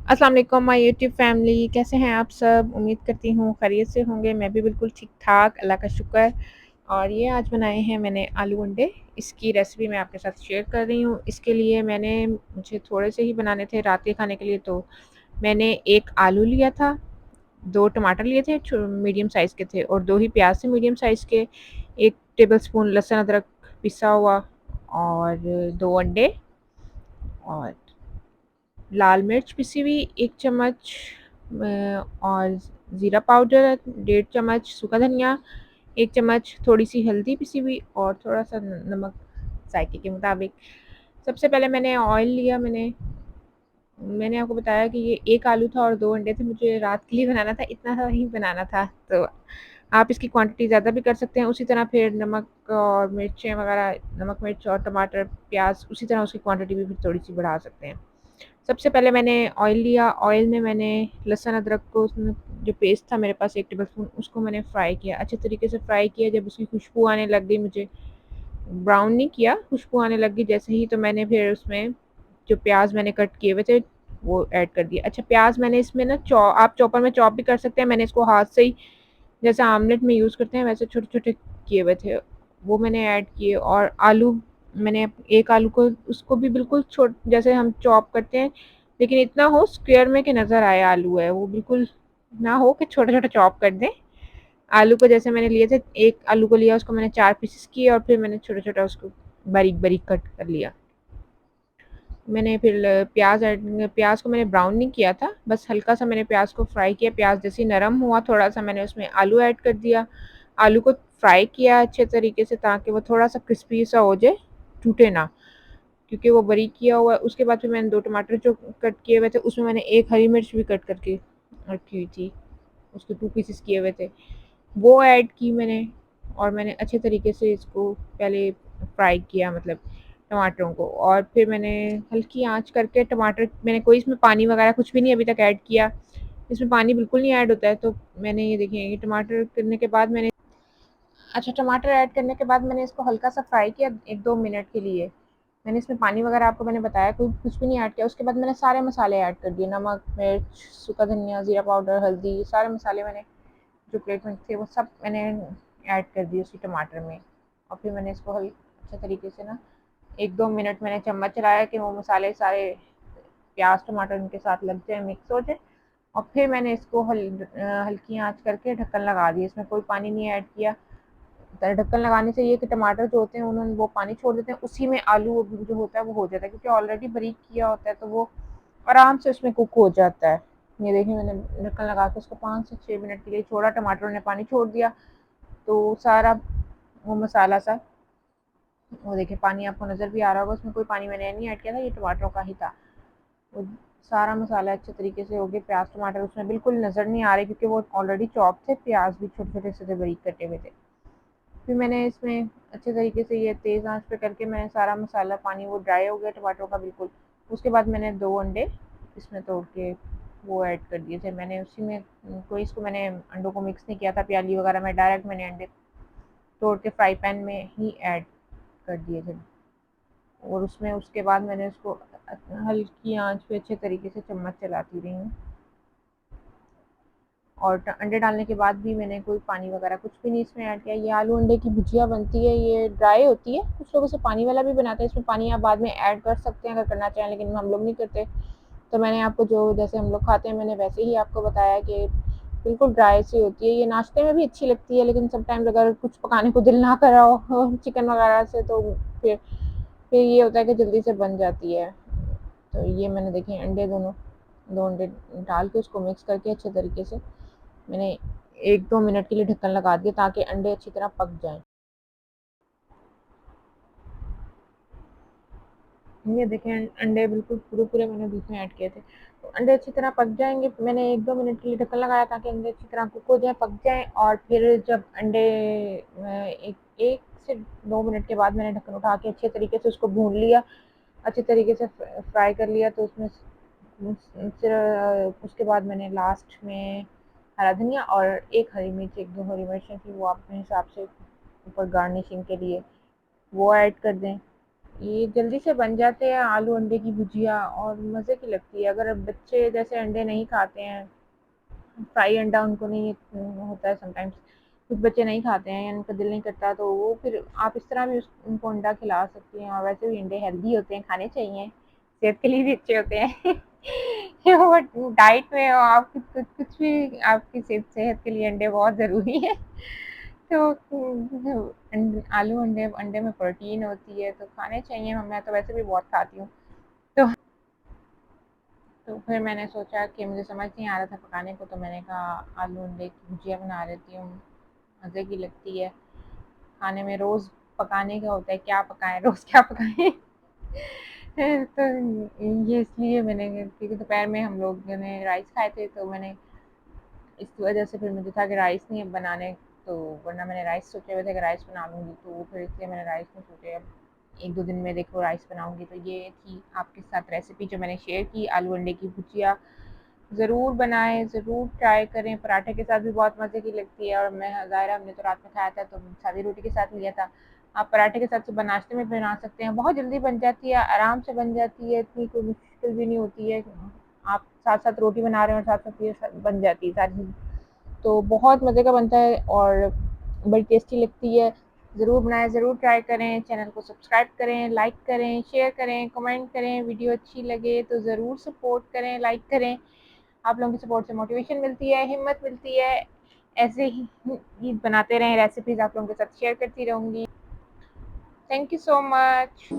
अस्सलाम वालेकुम my YouTube family, कैसे हैं आप सब? उम्मीद करती हूँ खैरियत से होंगे। मैं भी बिल्कुल ठीक-ठाक, अल्लाह का शुक्र। और ये आज बनाए हैं मैंने आलू अंडे। इसकी रेसिपी मैं आपके साथ शेयर कर रही हूँ। इसके लिए मुझे थोड़े से ही बनाने थे रात के खाने के लिए, तो मैंने 1 आलू लिया था, 2 टमाटर लिए थे मीडियम साइज़ के थे, और 2 ही प्याज थे मीडियम साइज़ के, 1 टेबलस्पून लहसुन अदरक पिसा हुआ, और 2 अंडे, और लाल मिर्च पिसी हुई 1 चम्मच, और ज़ीरा पाउडर 1.5 चम्मच, सूखा धनिया 1 चम्मच, थोड़ी-सी हल्दी पिसी हुई, और थोड़ा-सा न नमक ज़ायके के मुताबिक। सबसे पहले मैंने ऑयल लिया। मैंने आपको बताया कि ये 1 आलू था और 2 अंडे थे, मुझे रात के लिए बनाना था, इतना सा ही बनाना था। तो आप इसकी क्वांटिटी ज़्यादा भी कर सकते हैं। उसी तरह फिर नमक और मिर्चें वगैरह, नमक, मिर्च और टमाटर, प्याज़, उसी तरह उसकी क्वांटिटी भी फिर थोड़ी-सी बढ़ा सकते हैं। सबसे पहले मैंने ऑयल लिया। ऑयल में मैंने लहसुन अदरक को, उसमें जो पेस्ट था मेरे पास 1 टेबलस्पून, उसको मैंने फ्राई किया, अच्छे तरीके से फ्राई किया। जब उसकी खुशबू आने लग गई, मुझे ब्राउन नहीं किया, खुशबू आने लग गई जैसे ही, तो मैंने फिर उसमें जो प्याज़ मैंने कट किए हुए थे वो ऐड कर दिया। अच्छा, प्याज़ मैंने इसमें ना आप चॉपर में चॉप भी कर सकते हैं। मैंने इसको हाथ से ही, जैसे आमलेट में यूज़ करते हैं वैसे छोटे-छोटे किए हुए थे, वो मैंने ऐड किए। और आलू, मैंने 1 आलू को, उसको भी बिल्कुल जैसे हम चॉप करते हैं, लेकिन इतना हो स्क्वायर में कि नज़र आए आलू है, वो बिल्कुल ना हो कि छोटा-छोटा चॉप कर दें। आलू को जैसे मैंने लिए थे, 1 आलू को लिया, उसको मैंने 4 पीसेस किए, और फिर मैंने छोटा-छोटा उसको बारीक-बारीक कट कर लिया। मैंने फिर प्याज़ को मैंने ब्राउन नहीं किया था, बस हल्का-सा मैंने प्याज़ को फ्राई किया। प्याज़ जैसे ही नरम हुआ थोड़ा-सा, मैंने उसमें आलू ऐड कर दिया। आलू को फ्राई किया अच्छे तरीके से, ताकि वो थोड़ा-सा क्रिस्पी सा हो जाए, टूटे ना, क्योंकि वो बारीक किया हुआ है। उसके बाद फिर मैंने 2 टमाटर जो कट किए हुए थे, उसमें मैंने 1 हरी मिर्च भी कट करके रखी हुई थी, उसके 2 पीसेस किए हुए थे, वो ऐड की मैंने। और मैंने अच्छे तरीके से इसको पहले फ्राई किया, मतलब टमाटरों को, और फिर मैंने हल्की आंच करके टमाटर, मैंने कोई इसमें पानी वगैरह कुछ भी नहीं अभी तक ऐड किया। इसमें पानी बिल्कुल नहीं ऐड होता है। तो मैंने ये देखिए, ये टमाटर करने के बाद मैंने, अच्छा, टमाटर ऐड करने के बाद मैंने इसको हल्का सा फ्राई किया 1-2 मिनट के लिए। मैंने इसमें पानी वगैरह आपको मैंने बताया, कोई कुछ भी नहीं ऐड किया। उसके बाद मैंने सारे मसाले ऐड कर दिए, नमक, मिर्च, सूखा धनिया, ज़ीरा पाउडर, हल्दी, सारे मसाले मैंने जो प्लेट में थे वो सब मैंने ऐड कर दिए उसी टमाटर में। और फिर मैंने इसको अच्छे तरीके से ना 1-2 मिनट मैंने चम्मच चलाया कि वो मसाले सारे, प्याज टमाटर उनके साथ लग जाए, मिक्स हो जाए। और फिर मैंने इसको हल्की आंच करके ढक्कन लगा दिया। इसमें कोई पानी नहीं ऐड किया। ढक्कन लगाने से ये कि टमाटर जो होते हैं उन्होंने वो पानी छोड़ देते हैं, उसी में आलू जो होता है वो हो जाता है, क्योंकि ऑलरेडी बारीक किया होता है, तो वो आराम से उसमें कुक हो जाता है। ये देखिए, मैंने ढक्कन लगा के उसको 5 से 6 मिनट के लिए छोड़ा, टमाटरों ने पानी छोड़ दिया, तो सारा वो मसाला सा, वो देखिए पानी आपको नज़र भी आ रहा होगा, उसमें कोई पानी मैंने नहीं ऐड किया था, ये टमाटरों का ही था। वो सारा मसाला अच्छे तरीके से हो गया। प्याज टमाटर उसमें बिल्कुल नज़र नहीं आ रहे, क्योंकि वो ऑलरेडी चॉप थे, प्याज भी छोटे छोटे से बारीक कटे हुए थे। फिर मैंने इसमें अच्छे तरीके से ये तेज़ आंच पे करके मैंने सारा मसाला, पानी वो ड्राई हो गया टमाटरों का बिल्कुल। उसके बाद मैंने 2 अंडे इसमें तोड़ के वो ऐड कर दिए थे। मैंने उसी में, कोई इसको मैंने अंडों को मिक्स नहीं किया था प्याली वगैरह में, डायरेक्ट मैंने अंडे तोड़ के फ्राई पैन में ही ऐड कर दिए थे। और उसमें उसके बाद मैंने उसको हल्की आंच पे अच्छे तरीके से चम्मच चलाती रही हूँ। और अंडे डालने के बाद भी मैंने कोई पानी वगैरह कुछ भी नहीं इसमें ऐड किया। ये आलू अंडे की भुजिया बनती है, ये ड्राई होती है, कुछ लोग इसे पानी वाला भी बनाते हैं। इसमें पानी आप बाद में ऐड कर सकते हैं अगर करना चाहें, लेकिन हम लोग नहीं करते। तो मैंने आपको जो जैसे हम लोग खाते हैं, मैंने वैसे ही आपको बताया कि बिल्कुल ड्राई सी होती है। ये नाश्ते में भी अच्छी लगती है, लेकिन समटाइम्स अगर कुछ पकाने को दिल ना करा हो चिकन वगैरह से, तो फिर फिर ये होता है कि जल्दी से बन जाती है। तो ये मैंने देखे अंडे दोनों, 2 अंडे डाल के उसको मिक्स करके अच्छे तरीके से मैंने 1-2 मिनट के लिए ढक्कन लगा दिया, ताकि अंडे अच्छी तरह पक जाएँ। ये देखें, अंडे बिल्कुल पूरे-पूरे मैंने बीच में ऐड किए थे। तो अंडे अच्छी तरह पक जाएँगे, मैंने 1-2 मिनट के लिए ढक्कन लगाया ताकि अंडे अच्छी तरह कुक हो जाएँ, पक जाएँ। और फिर जब अंडे, 1 से 2 मिनट के बाद मैंने ढक्कन उठा के अच्छे तरीके से उसको भून लिया, अच्छे तरीके से फ्राई कर लिया। तो उसमें फिर उसके बाद मैंने लास्ट में हरा धनिया और 1 हरी मिर्च, 1-2 हरी मिर्चें थी, वो आप अपने हिसाब से ऊपर गार्निशिंग के लिए वो ऐड कर दें। ये जल्दी से बन जाते हैं आलू अंडे की भुजिया और मज़े की लगती है। अगर बच्चे जैसे अंडे नहीं खाते हैं, फ्राई अंडा उनको नहीं होता है समटाइम्स, कुछ बच्चे नहीं खाते हैं या उनका दिल नहीं करता, तो वो फिर आप इस तरह भी उनको अंडा खिला सकती हैं। और वैसे भी अंडे हेल्दी होते हैं, खाने चाहिए, सेहत के लिए भी अच्छे होते हैं। बट डाइट में आप कुछ भी, आपकी सेहत के लिए अंडे बहुत ज़रूरी है। तो आलू अंडे अंडे में प्रोटीन होती है, तो खाने चाहिए। मैं तो वैसे भी बहुत खाती हूँ। तो फिर मैंने सोचा कि मुझे समझ नहीं आ रहा था पकाने को, तो मैंने कहा आलू अंडे की भुजिया बना लेती हूँ, मज़े की लगती है खाने में। रोज़ पकाने का होता है, क्या पकाएं, रोज़ क्या पकाएं। तो ये इसलिए मैंने, क्योंकि दोपहर में हम लोग ने राइस खाए थे, तो मैंने इस वजह से फिर मुझे था कि राइस नहीं अब बनाने, तो वरना मैंने राइस सोचे हुए थे कि राइस बना लूँगी, तो फिर इसलिए मैंने राइस नहीं सोचे। अब 1-2 दिन में देखो राइस बनाऊँगी। तो ये थी आपके साथ रेसिपी जो मैंने शेयर की, आलू अंडे की भुजिया। ज़रूर बनाएँ, ज़रूर ट्राई करें, पराठे के साथ भी बहुत मज़े की लगती है। और मैं ज़ाहिर हमने तो रात में खाया था, तो सादी रोटी के साथ लिया था। आप पराठे के साथ सुबह नाश्ते में बना सकते हैं, बहुत जल्दी बन जाती है, आराम से बन जाती है, इतनी कोई मुश्किल भी नहीं होती है। आप साथ-साथ रोटी बना रहे हैं और साथ-साथ ये बन जाती है सारी चीज़। तो बहुत मज़े का बनता है और बड़ी टेस्टी लगती है। ज़रूर बनाएँ, ज़रूर ट्राई करें। चैनल को सब्सक्राइब करें, लाइक करें, शेयर करें, कमेंट करें। वीडियो अच्छी लगे तो ज़रूर सपोर्ट करें, लाइक करें। आप लोगों की सपोर्ट से मोटिवेशन मिलती है, हिम्मत मिलती है। ऐसे ही बनाते रहें रेसिपीज़, आप लोगों के साथ शेयर करती रहूँगी। Thank you so much.